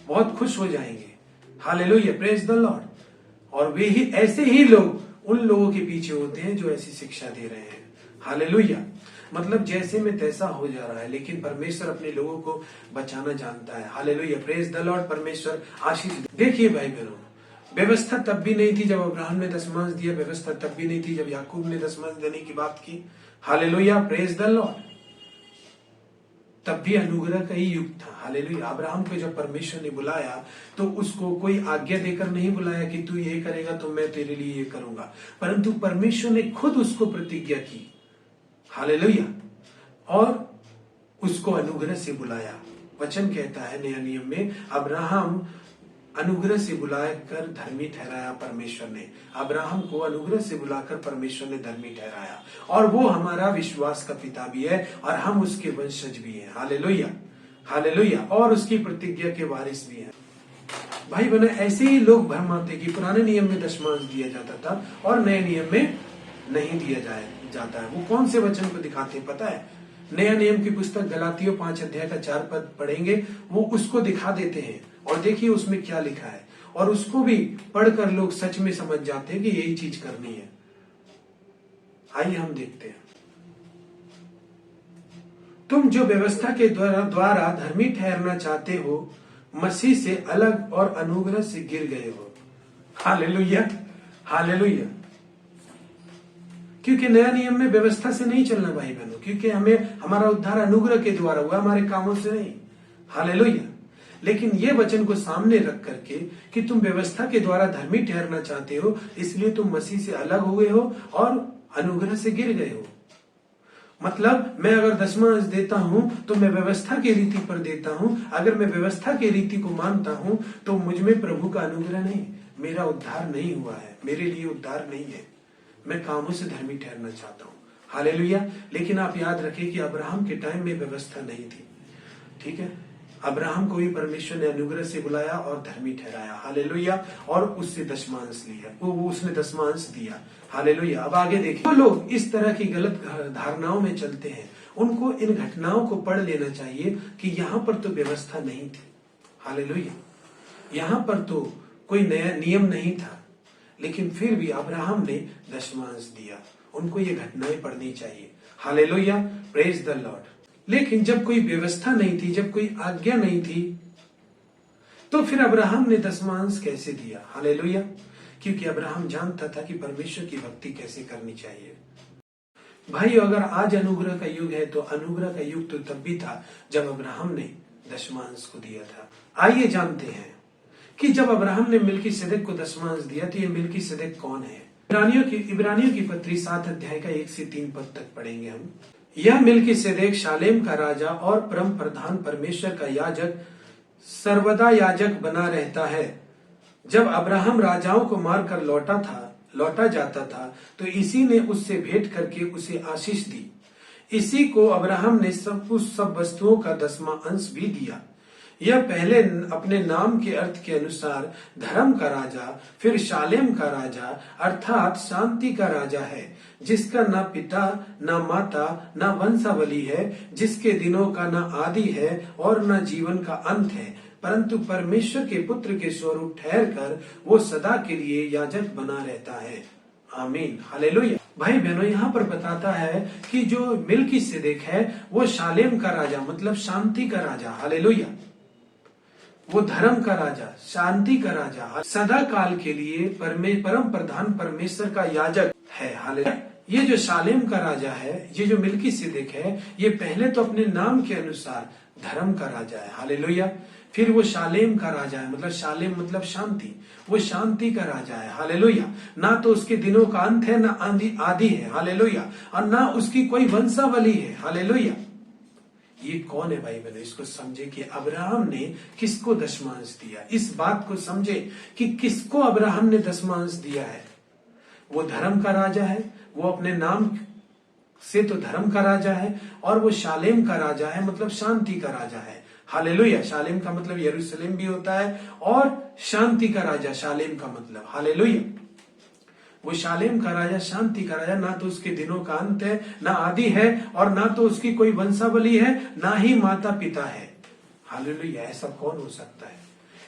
बहुत खुश हो जाएंगे। Hallelujah, praise the Lord. और वे ही ऐसे ही लोग उन लोगों के पीछे होते हैं जो ऐसी शिक्षा दे रहे हैं। हालेलुया, मतलब जैसे में तैसा हो जा रहा है, लेकिन परमेश्वर अपने लोगों को बचाना जानता है। हालेलुया, प्रेज द लॉर्ड, परमेश्वर आशीष। देखिए भाई बहनों, व्यवस्था तब भी नहीं थी जब अब्राहम ने दशमांश दिया, व्यवस्था तब भी नहीं थी जब याकूब ने दशमांश देने की बात की। हालेलुया, प्रेज द लॉर्ड, तब भी अनुग्रह का ही युग था। हालेलुया, अब्राहम को जब परमेश्वर ने बुलाया तो उसको कोई आज्ञा देकर नहीं बुलाया कि तू ये करेगा तो मैं तेरे लिए ये करूंगा, परंतु परमेश्वर ने खुद उसको प्रतिज्ञा की। हालेलुया, और उसको अनुग्रह से बुलाया। वचन कहता है नया नियम में, अब्राहम अनुग्रह से बुलाकर धर्मी ठहराया परमेश्वर ने। अब्राहम को अनुग्रह से बुलाकर परमेश्वर ने धर्मी ठहराया, और वो हमारा विश्वास का पिता भी है और हम उसके वंशज भी हैं। हालेलुया, हालेलुया, और उसकी प्रतिज्ञा के वारिस भी हैं। भाई बहन, ऐसे ही लोग भ्रम आते कि पुराने नियम में दशमांश दिया जाता था और नए नियम में नहीं दिया जाता है। वो कौन से वचन को दिखाते हैं पता है? नया नियम की पुस्तक गलातियों 5 अध्याय का 4 पद पढ़ेंगे, वो उसको दिखा देते हैं और देखिए उसमें क्या लिखा है, और उसको भी पढ़कर लोग सच में समझ जाते हैं कि यही चीज करनी है। आइए हम देखते हैं। तुम जो व्यवस्था के द्वारा धर्मी ठहरना चाहते हो, मसीह से अलग और अनुग्रह से गिर गए हो। हालेलुया, हालेलुया, क्योंकि नया नियम में व्यवस्था से नहीं चलना भाई बहनों, क्योंकि हमें हमारा उद्धार अनुग्रह के द्वारा हुआ, हमारे कामों से नहीं। हालेलुया, लेकिन ये वचन को सामने रख करके कि तुम व्यवस्था के द्वारा धर्मी ठहरना चाहते हो, इसलिए तुम मसीह से अलग हुए हो और अनुग्रह से गिर गए हो। मतलब मैं अगर दशमांश देता हूं तो मैं व्यवस्था की रीति पर देता हूं। अगर मैं व्यवस्था की रीति को मानता हूं तो मुझ में प्रभु का अनुग्रह नहीं, मेरा उद्धार नहीं हुआ है, मेरे लिए उद्धार नहीं है। मैं कामों से धर्मी ठहरना चाहता हूं। हालेलुया, लेकिन आप याद रखें कि अब्राहम के टाइम में व्यवस्था नहीं थी। ठीक है, अब्राहम को भी परमेश्वर ने अनुग्रह से बुलाया और धर्मी ठहराया। हालेलुया, और उससे दशमांश लिया, वो उसने दशमांश दिया। हालेलुया, अब आगे देखिए, वो लोग इस तरह की गलत धारणाओं में चलते हैं, उनको इन घटनाओं को पढ़ लेना चाहिए कि यहाँ पर तो व्यवस्था नहीं थी। हालेलुया, यहाँ पर तो कोई नया नियम नहीं था, लेकिन फिर भी अब्राहम ने दशमांश दिया। उनको ये घटनाएं पढ़नी चाहिए। Hallelujah, praise the Lord. लेकिन जब कोई व्यवस्था नहीं थी, जब कोई आज्ञा नहीं थी, तो फिर अब्राहम ने दशमांश कैसे दिया? हालेलुया, क्योंकि अब्राहम जानता था कि परमेश्वर की भक्ति कैसे करनी चाहिए। भाई, अगर आज अनुग्रह का युग है तो अनुग्रह का युग तो तब भी था जब अब्राहम ने दशमांश को दिया था। आइए जानते हैं कि जब अब्राहम ने मिल्कीसेदेक को दशमांश दिया तो ये मिल्कीसेदेक कौन है? इब्रानियों की पत्री 7 अध्याय का 1 से 3 पद तक पढ़ेंगे हम। यह मिल्कीसेदेक शालेम का राजा और परम प्रधान परमेश्वर का याजक सर्वदा याजक बना रहता है। जब अब्राहम राजाओं को मारकर लौटा जाता था तो इसी ने उससे भेंट करके उसे आशीष दी। इसी को अब्राहम ने सब वस्तुओं का 10वां अंश भी दिया। यह पहले अपने नाम के अर्थ के अनुसार धर्म का राजा, फिर शालेम का राजा अर्थात शांति का राजा है, जिसका ना पिता ना माता ना वंशावली है, जिसके दिनों का ना आदि है और ना जीवन का अंत है, परंतु परमेश्वर के पुत्र के स्वरूप ठहर कर वो सदा के लिए याजक बना रहता है। आमीन, हालेलुया। भाई बहनों, यहाँ पर बताता है कि जो मिल्कीसेदेक है वो शालेम का राजा मतलब शांति का राजा, हालेलुया। वो धर्म का राजा, शांति का राजा, सदा काल के लिए परम प्रधान परमेश्वर का याजक है, हालेलुया। ये जो शालेम का राजा है, ये जो मिल्कीसेदेक है, ये पहले तो अपने नाम के अनुसार धर्म का राजा है, हालेलुया। फिर वो शालेम का राजा है, मतलब शालेम मतलब शांति, वो शांति का राजा है, हालेलुया। ना तो उसके दिनों का अंत है ना आदि है, हालेलुया, और ना उसकी कोई वंशावली है, हालेलुया। ये कौन है भाई बहनों? इसको समझे कि अब्राहम ने किसको दशमांश दिया। इस बात को समझे कि किसको अब्राहम ने दशमांश दिया है। वो धर्म का राजा है, वो अपने नाम से तो धर्म का राजा है, और वो शालेम का राजा है मतलब शांति का राजा है, हालेलुया। शालेम का मतलब यरूशलेम भी होता है, और शांति का राजा शालेम का मतलब, हालेलुया। वो शालेम का राजा, शांति का राजा, ना तो उसके दिनों का अंत है ना आदि है, और ना तो उसकी कोई वंशावली है, ना ही माता पिता है, हालेलुया। ऐसा कौन हो सकता है?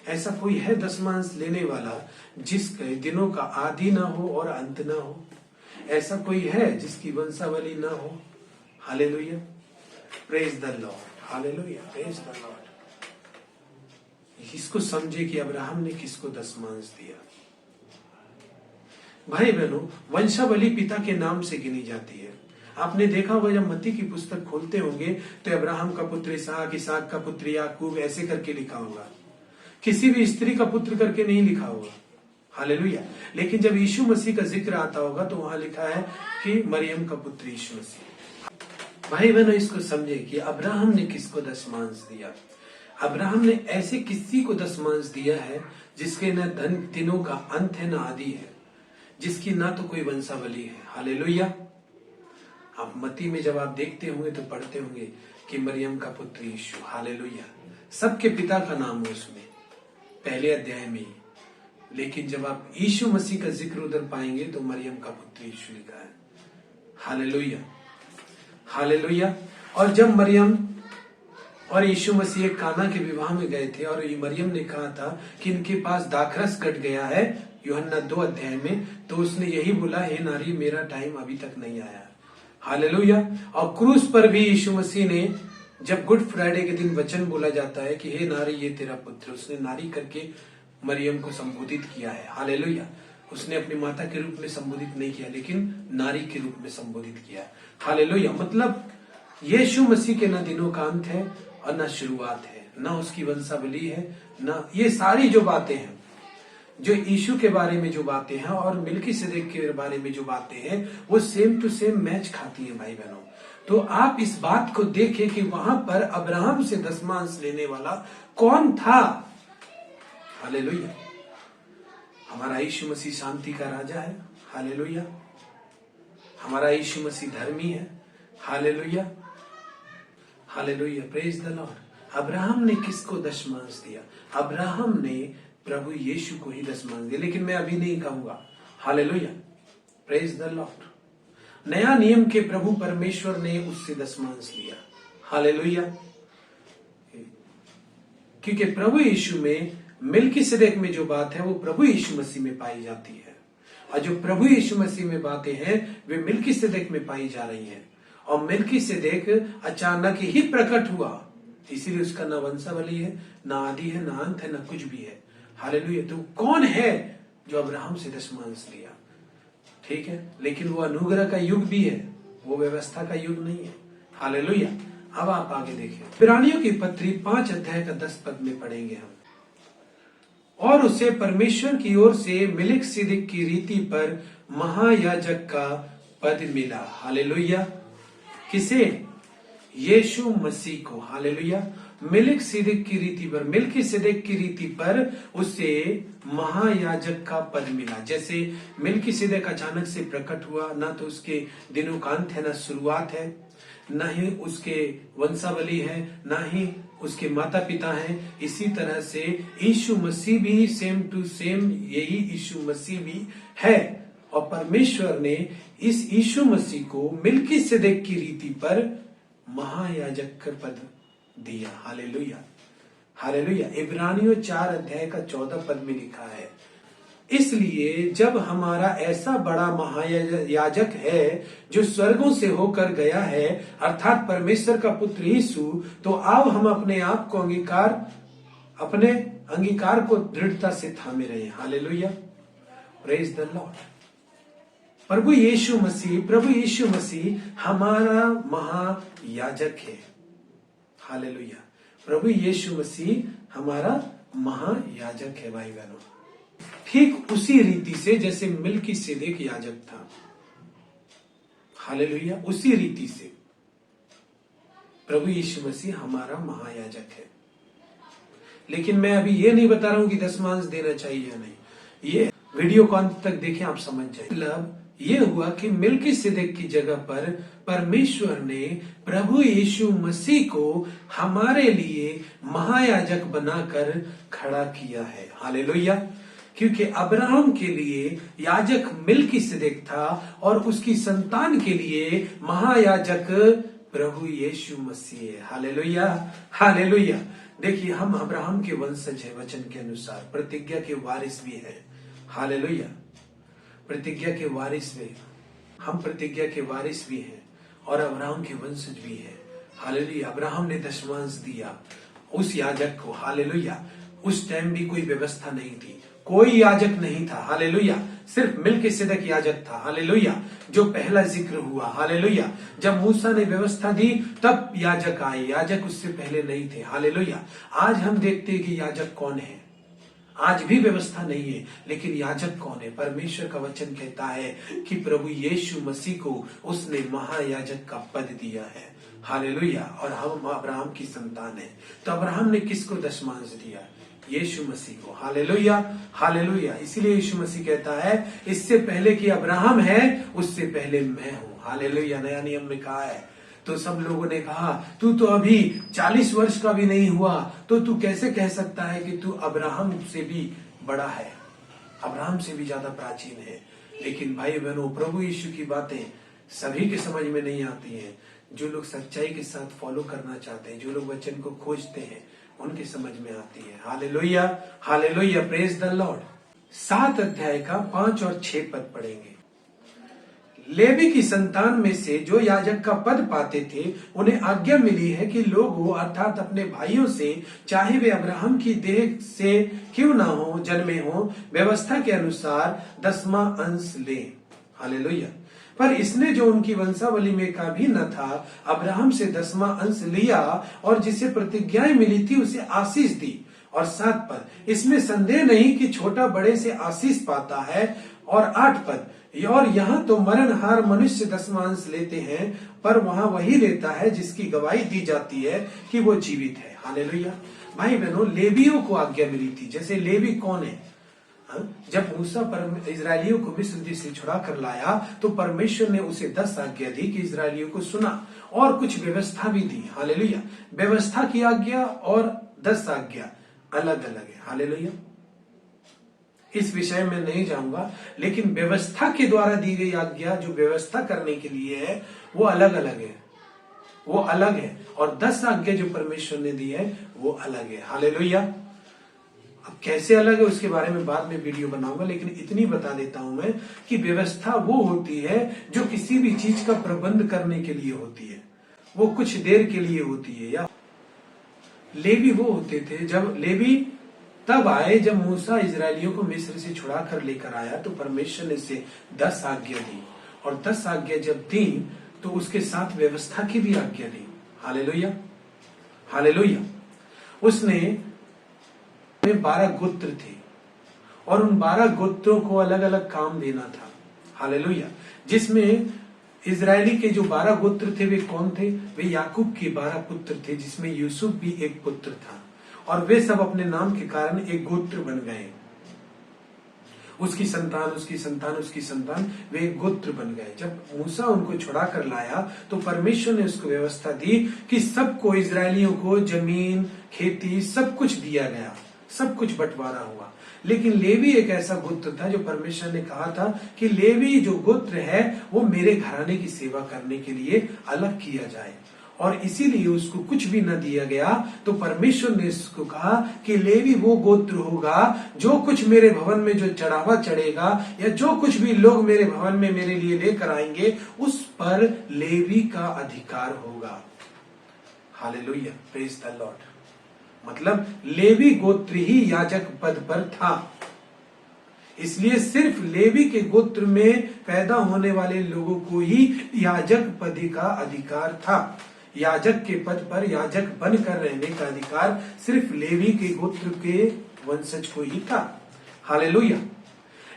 ऐसा कोई है दशमांश लेने वाला जिसके दिनों का आदि ना हो और अंत ना हो? ऐसा कोई है जिसकी वंशावली ना हो? Hallelujah, praise the Lord, hallelujah, praise the Lord. इसको समझे कि अब्राहम ने किसको दशमांश दिया। भाई बहनों, वंशावली पिता के नाम से गिनी जाती है। आपने देखा होगा जब मत्ती की पुस्तक खोलते होंगे तो अब्राहम का पुत्र इसहाक, इसहाक का पुत्र याकूब ऐसे करके लिखा होगा, किसी भी स्त्री का पुत्र करके नहीं लिखा होगा, हालेलुया। लेकिन जब यीशु मसीह का जिक्र आता होगा तो वहां लिखा है कि मरियम का पुत्र यीशु मसीह। भाई बहनों, इसको समझे कि अब्राहम ने किसको दशमांश दिया। अब्राहम ने ऐसे किसी को दशमांश दिया है जिसके न दिनों का अंत है ना आदि है, जिसकी ना तो कोई वंशावली है, हालेलुया। आप मत्ती में जब आप देखते होंगे तो पढ़ते होंगे कि मरियम का पुत्र यीशु, हालेलुया। सबके पिता का नाम है उसमें पहले अध्याय में, लेकिन जब आप यीशु मसीह का जिक्र उधर पाएंगे तो मरियम का पुत्र यीशु लिखा है, हालेलुया, हालेलुया। और जब मरियम और यीशु मसीह एक काना के विवाह में गए थे और मरियम ने कहा था कि इनके पास दाखरस घट गया है, यूहन्ना 2 अध्याय में, तो उसने यही बोला, हे नारी मेरा टाइम अभी तक नहीं आया, हालेलुया। और क्रूस पर भी यीशु मसीह ने जब गुड फ्राइडे के दिन वचन बोला जाता है कि हे नारी ये तेरा पुत्र, उसने नारी करके मरियम को संबोधित किया है, हालेलुया। उसने अपनी माता के रूप में संबोधित नहीं किया, लेकिन नारी के रूप में संबोधित किया, हालेलुया। मतलब यीशु मसीह के न दिनों का अंत है और न शुरुआत है, न उसकी वंशावली है, न ये सारी जो बातें हैं, जो यीशु के बारे में जो बातें हैं और मिल्कीसेदेक के बारे में जो बातें हैं, वो सेम टू सेम मैच खाती हैं भाई बहनों। तो आप इस बात को देखें कि वहां पर अब्राहम से दशमांश लेने वाला कौन था, हालेलुया। हमारा यीशु मसीह शांति का राजा है, हालेलुया। हमारा यीशु मसीह धर्मी है, hallelujah, hallelujah, praise the Lord. Abraham ने किसको दशमांश दिया? अब्राहम ने प्रभु यीशु को ही दशमांश दिया, लेकिन मैं अभी नहीं कहूंगा, हालेलुया, प्रेज द लॉर्ड। नया नियम के प्रभु परमेश्वर ने उससे दशमांश लिया, हालेलुया। क्योंकि प्रभु यीशु में मिल्कीसेदेक में जो बात है वो प्रभु यीशु मसीह में पाई जाती है, और जो प्रभु यीशु मसीह में बातें हैं वे मिल्कीसेदेक में पाई जा रही हैं। और मिल्कीसेदेक अचानक ही प्रकट हुआ, इसीलिए उसका ना वंशावली है, ना आदि है, ना अंत है, ना कुछ भी है, हालेलुया। तो कौन है जो अब्राहम से दशमांश लिया? ठीक है, लेकिन वो अनुग्रह का युग भी है, वो व्यवस्था का युग नहीं है, हालेलुया। अब आप आगे देखें, इब्रानियों की पत्री 5 अध्याय का 10 पद में पढ़ेंगे हम। और उसे परमेश्वर की ओर से मिल्कीसेदेक की रीति पर महायाजक का पद मिला, हालेलुया। किसे? यीशु मसीह को, हालेलुया। मिल्कीसेदेक की रीति पर, मिल्कीसेदेक की रीति पर उसे महायाजक का पद मिला। जैसे मिल्कीसेदेक अचानक से प्रकट हुआ, ना तो उसके दिनों का अंत है ना शुरुआत है, ना ही उसके वंशावली है, ना ही उसके माता पिता हैं। इसी तरह से यीशु मसीह भी सेम टू सेम यही यीशु मसीह भी है। और परमेश्वर ने इस यीशु मसीह को मिल्कीसेदेक की रीति पर महायाजक का पद दिया। Hallelujah, hallelujah. इब्रानियों 4 अध्याय का 14 पद में लिखा है, इसलिए जब हमारा ऐसा बड़ा महायाजक है जो स्वर्गों से होकर गया है, अर्थात परमेश्वर का पुत्र यीशु, तो आओ हम अपने आप को अपने अंगीकार को दृढ़ता से थामे रहे। Hallelujah, praise the lord. प्रभु यीशु मसीह हमारा महायाजक है। हालेलुया, प्रभु यीशु मसीह हमारा महायाजक है भाई बहनों। ठीक उसी रीति से जैसे मिल्कीसेदेक याजक था। हालेलुया, उसी रीति से प्रभु यीशु मसीह हमारा महायाजक है। लेकिन मैं अभी ये नहीं बता रहा हूं कि दशमांश देना चाहिए या नहीं। ये वीडियो को अंत तक देखें, आप समझ जाए। मतलब ये हुआ कि मिल्कीसेदेक की जगह पर परमेश्वर ने प्रभु यीशु मसीह को हमारे लिए महायाजक बनाकर खड़ा किया है। हालेलुया, क्योंकि अब्राहम के लिए याजक मिल्कीसेदेक था और उसकी संतान के लिए महायाजक प्रभु यीशु मसीह है। Hallelujah, hallelujah. देखिए, हम अब्राहम के वंशज हैं वचन के अनुसार, प्रतिज्ञा के वारिस भी हैं। हालेलुया, प्रतिज्ञा के वारिस में हम प्रतिज्ञा के वारिस भी हैं और अब्राहम के वंशज भी हैं। हालेलुया, अब्राहम ने दशमांश दिया उस याजक को। हालेलुया, उस टाइम भी कोई व्यवस्था नहीं थी, कोई याजक नहीं था। हालेलुया, सिर्फ मिल्कीसेदेक याजक था। हालेलुया, जो पहला जिक्र हुआ। हालेलुया, जब मूसा ने व्यवस्था दी तब याजक आए, याजक उससे पहले नहीं थे। हालेलुया, आज हम देखते हैं कि याजक कौन है। आज भी व्यवस्था नहीं है, लेकिन याजक कौन है? परमेश्वर का वचन कहता है कि प्रभु यीशु मसीह को उसने महायाजक का पद दिया है। हालेलुया, और हम अब्राहम की संतान है। तो अब्राहम ने किसको दशमांश दिया? यीशु मसीह को। Hallelujah, hallelujah. इसीलिए यीशु मसीह कहता है, इससे पहले कि अब्राहम है उससे पहले मैं हूं। हालेलुया, नया नियम में कहा है। तो सब लोगों ने कहा, तू तो अभी 40 वर्ष का भी नहीं हुआ, तो तू कैसे कह सकता है कि तू अब्राहम से भी बड़ा है, अब्राहम से भी ज्यादा प्राचीन है। लेकिन भाई बहनों, प्रभु यीशु की बातें सभी के समझ में नहीं आती हैं। जो लोग सच्चाई के साथ फॉलो करना चाहते हैं, जो लोग वचन को खोजते हैं, उनकी समझ में आती है। Hallelujah, hallelujah, praise the Lord. 7 अध्याय का 5 और 6 पद पढ़ेंगे। लेवी की संतान में से जो याजक का पद पाते थे, उन्हें आज्ञा मिली है कि लोग अर्थात अपने भाइयों से, चाहे वे अब्राहम की देह से क्यों ना हो, जन्मे हो, व्यवस्था के अनुसार 10वां अंश ले। हालेलुया, पर इसने जो उनकी वंशावली में का भी न था, अब्राहम से 10वां अंश लिया और जिसे प्रतिज्ञाएं मिली थी उसे आशीष दी। और 7 पद, इसमें संदेह नहीं कि छोटा बड़े से आशीष पाता है। और 8 पद, और यहाँ तो मरणहार मनुष्य 10वां अंश लेते हैं, पर वहां वही लेता है जिसकी गवाही दी जाती है कि वो जीवित है। हालेलुया, भाई बहनों, लेवियों को आज्ञा मिली थी। जैसे लेवी कौन है? जब मूसा इजरायलियों को मिस्र देश से छुड़ा कर लाया, तो परमेश्वर ने उसे 10 आज्ञा दी कि इजरायलियों को सुना, और कुछ व्यवस्था भी दी। हालेलुया, व्यवस्था की आज्ञा और 10 आज्ञा अलग अलग है। हालेलुया, इस विषय में नहीं जाऊंगा, लेकिन व्यवस्था के द्वारा दी गई आज्ञा जो व्यवस्था करने के लिए है, वो अलग अलग है, वो अलग है। और 10 आज्ञा जो परमेश्वर ने दी है वो अलग है। हालेलुया, अब कैसे अलग है उसके बारे में बाद में वीडियो बनाऊंगा, लेकिन इतनी बता देता हूं मैं कि व्यवस्था वो होती है जो किसी भी चीज का प्रबंध करने के लिए होती है, वो कुछ देर के लिए होती है। या लेवी वो होते थे, जब लेवी तब आए जब मूसा इजरायलियों को मिस्र से छुड़ा कर लेकर आया, तो परमेश्वर ने इसे 10 आज्ञा दी। और 10 आज्ञा जब दी तो उसके साथ व्यवस्था की भी आज्ञा दी। Hallelujah, hallelujah. उसने 12 गोत्र थे और उन 12 गोत्रों को अलग अलग काम देना था। हालेलुया, जिसमें इजरायली के जो 12 गोत्र थे वे कौन थे? वे याकूब के 12 पुत्र थे, जिसमें यूसुफ भी एक पुत्र था, और वे सब अपने नाम के कारण एक गोत्र बन गए। उसकी संतान, उसकी संतान, उसकी संतान, वे एक गोत्र बन गए। जब मूसा उनको छुड़ा कर लाया तो परमेश्वर ने उसको व्यवस्था दी कि सबको, इजरायलियों को जमीन, खेती, सब कुछ दिया गया, सब कुछ बंटवारा हुआ। लेकिन लेवी एक ऐसा गोत्र था जो परमेश्वर ने कहा था कि लेवी जो गोत्र है वो मेरे घराने की सेवा करने के लिए अलग किया जाए, और इसीलिए उसको कुछ भी न दिया गया। तो परमेश्वर ने इसको कहा कि लेवी वो गोत्र होगा जो कुछ मेरे भवन में जो चढ़ावा चढ़ेगा या जो कुछ भी लोग मेरे भवन में मेरे लिए लेकर आएंगे उस पर लेवी का अधिकार होगा। Hallelujah, praise the Lord. मतलब लेवी गोत्र ही याजक पद पर था, इसलिए सिर्फ लेवी के गोत्र में पैदा होने वाले लोगों को ही याजक पद का अधिकार था। याजक के पद पर याजक बनकर रहने का अधिकार सिर्फ लेवी के गोत्र के वंशज को ही था। हालेलुया।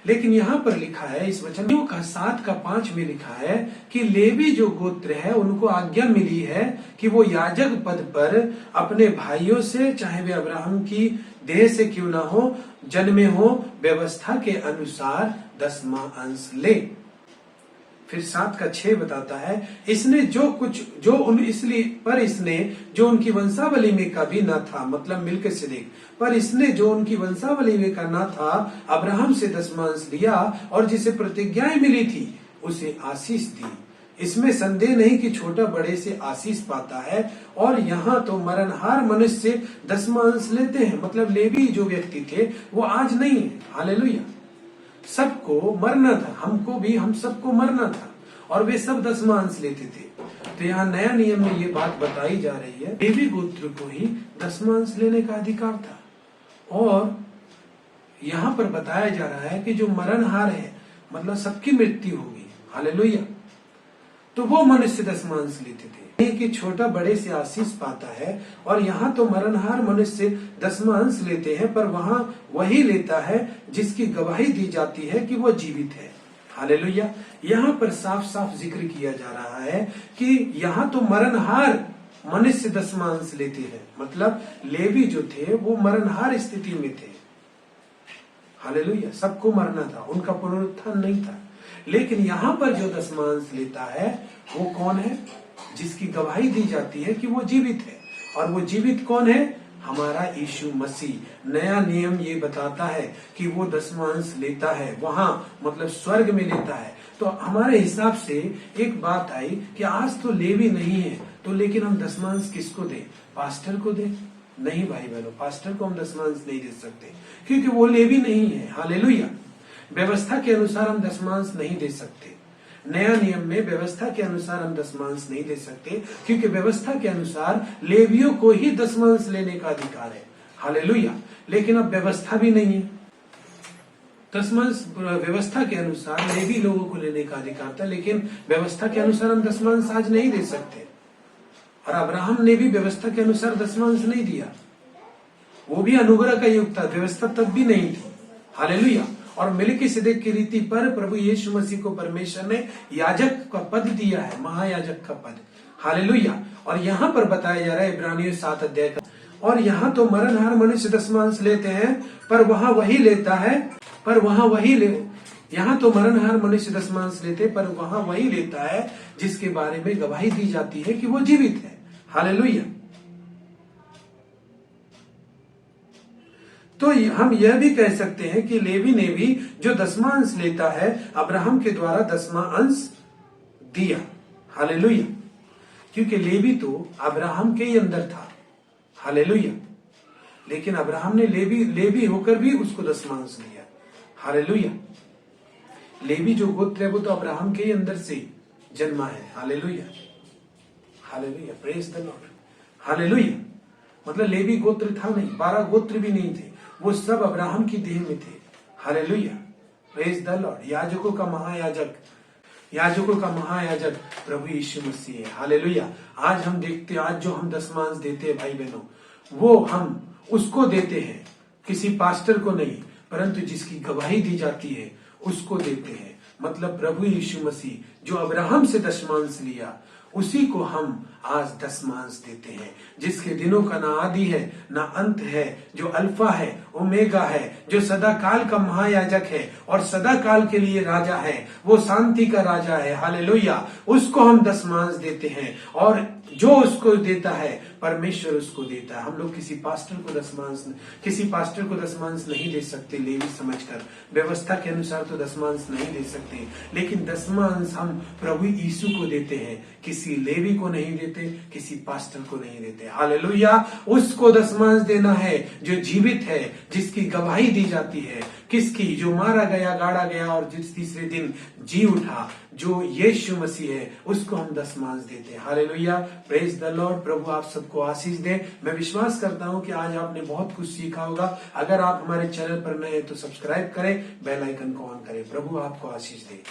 लेकिन यहां पर लिखा है इस वचन का 7:5 में लिखा है कि लेवी जो गोत्र है उनको आज्ञा मिली है कि वो याजक पद पर अपने भाइयों से, चाहे वे अब्राहम की देह से क्यों ना हो, जन्मे हो, व्यवस्था के अनुसार 10वां अंश ले। फिर 7:6 बताता है, इसने जो कुछ जो उन इसलिए पर इसने जो उनकी वंशावली में का भी न था, मतलब मिल्किसेदेक, पर इसने जो उनकी वंशावली में का न था अब्राहम से 10वां अंश लिया, और जिसे प्रतिज्ञाएं मिली थी उसे आशीष दी। इसमें संदेह नहीं कि छोटा बड़े से आशीष पाता है। और यहाँ तो मरणहार मनुष्य 10वां अंश लेते हैं, मतलब लेवी जो व्यक्ति थे वो आज नहीं है। हालेलुया। सबको मरना था, हमको भी, हम सबको मरना था, और वे सब 10वां अंश लेते थे। तो यहाँ नया नियम में ये बात बताई जा रही है, लेवी गोत्र को ही 10वां अंश लेने का अधिकार था। और यहाँ पर बताया जा रहा है कि जो मरणहार है, मतलब सबकी मृत्यु होगी, हालेलुया, तो वो मनुष्य 10वां अंश लेते थे। कि छोटा बड़े से आशीष पाता है, और यहाँ तो मरणहार मनुष्य 10वां अंश लेते हैं, पर वहां वही लेता है जिसकी गवाही दी जाती है कि वो जीवित है। हालेलुया। यहाँ पर साफ साफ जिक्र किया जा रहा है कि यहाँ तो मरणहार मनुष्य 10वां अंश लेते हैं, मतलब लेवी जो थे वो मरणहार स्थिति में थे। हालेलुया। सबको मरना था, उनका पुनरुत्थान नहीं था। लेकिन यहाँ पर जो 10वां अंश लेता है वो कौन है? जिसकी गवाही दी जाती है कि वो जीवित है। और वो जीवित कौन है? हमारा यीशु मसीह। नया नियम ये बताता है कि वो 10वां अंश लेता है, वहां मतलब स्वर्ग में लेता है। तो हमारे हिसाब से एक बात आई कि आज तो लेवी नहीं है, तो लेकिन हम 10वां अंश किसको दें? पास्टर को दें? नहीं भाई बहनों, पास्टर को हम 10वां अंश नहीं दे सकते, क्योंकि वो लेवी नहीं है। हालेलुया। व्यवस्था के अनुसार हम 10वां अंश नहीं दे सकते। नया नियम में व्यवस्था के अनुसार हम 10वां अंश नहीं दे सकते, क्योंकि व्यवस्था के अनुसार लेवियों को ही 10वां अंश लेने का अधिकार है। हालेलुया। लेकिन अब व्यवस्था भी नहीं है। 10वां अंश व्यवस्था के अनुसार लेवी लोगों को लेने का अधिकार था, लेकिन व्यवस्था के अनुसार हम 10वां अंश आज नहीं दे सकते। और अब्राहम ने भी व्यवस्था के अनुसार 10वां अंश नहीं दिया, वो भी अनुग्रह का युग था, व्यवस्था तब भी नहीं थी। हालेलुया। और मिल्किसेदेक की रीति पर प्रभु यीशु मसीह को परमेश्वर ने याजक का पद दिया है, महायाजक का पद। हालेलुया। और यहाँ पर बताया जा रहा है इब्रानियों 7 अध्याय का, और यहाँ तो मरणहार मनुष्य 10वां अंश लेते हैं, पर वहां वही लेता है, यहाँ तो मरणहार मनुष्य 10वां अंश लेते, पर वहां वही लेता है जिसके बारे में गवाही दी जाती है कि वो जीवित है। हालेलुया। तो हम यह भी कह सकते हैं कि लेवी ने भी जो 10वां अंश लेता है, अब्राहम के द्वारा 10वां अंश दिया। हालेलुया। क्योंकि लेवी तो अब्राहम के ही अंदर था। हालेलुया। लेकिन अब्राहम ने लेवी होकर भी उसको 10वां अंश दिया। हालेलुया। लेवी जो गोत्र है वो तो अब्राहम के ही अंदर से जन्मा है। Hallelujah. Hallelujah, praise the Lord. Hallelujah. मतलब लेवी गोत्र था नहीं, 12 गोत्र भी नहीं थे, वो सब अब्राहम की देह में थे। Hallelujah, praise the Lord. याजकों का महायाजक प्रभु यीशु मसीह है। हालेलुया। आज हम देखते, आज जो हम 10वां अंश देते हैं भाई बहनों, वो हम उसको देते हैं, किसी पास्टर को नहीं, परंतु जिसकी गवाही दी जाती है उसको देते हैं। मतलब प्रभु यीशु मसीह जो अब्राहम से 10वां अंश लिया, उसी को हम आज दशमांश देते हैं, जिसके दिनों का ना आदि है ना अंत है, जो अल्फा है ओमेगा है, जो सदा काल का महायाजक है और सदा काल के लिए राजा है, वो शांति का राजा है। हालेलुया। उसको हम दशमांश देते हैं और जो उसको देता है परमेश्वर उसको देता है। हम लोग किसी पास्टर को दशमांश नहीं दे सकते लेवी समझकर, व्यवस्था के अनुसार तो दशमांश नहीं दे सकते, लेकिन दशमांश हम प्रभु यीशु को देते हैं। किसी लेवी को नहीं देते, किसी पास्टर को नहीं देते। हालेलुया। उसको दशमांश देना है जो जीवित है, जिसकी गवाही दी जाती है, किसकी, जो मारा गया, गाड़ा गया और जिस तीसरे दिन जी उठा, जो यीशु मसीह है, उसको हम दशमांश देते हैं। हालेलुया। Praise the lord. प्रभु आप सबको आशीष दे। मैं विश्वास करता हूं कि आज आपने बहुत कुछ सीखा होगा। अगर आप हमारे चैनल पर नए हैं तो सब्सक्राइब करें, बेल आइकन को ऑन करें। प्रभु आपको आशीष दे।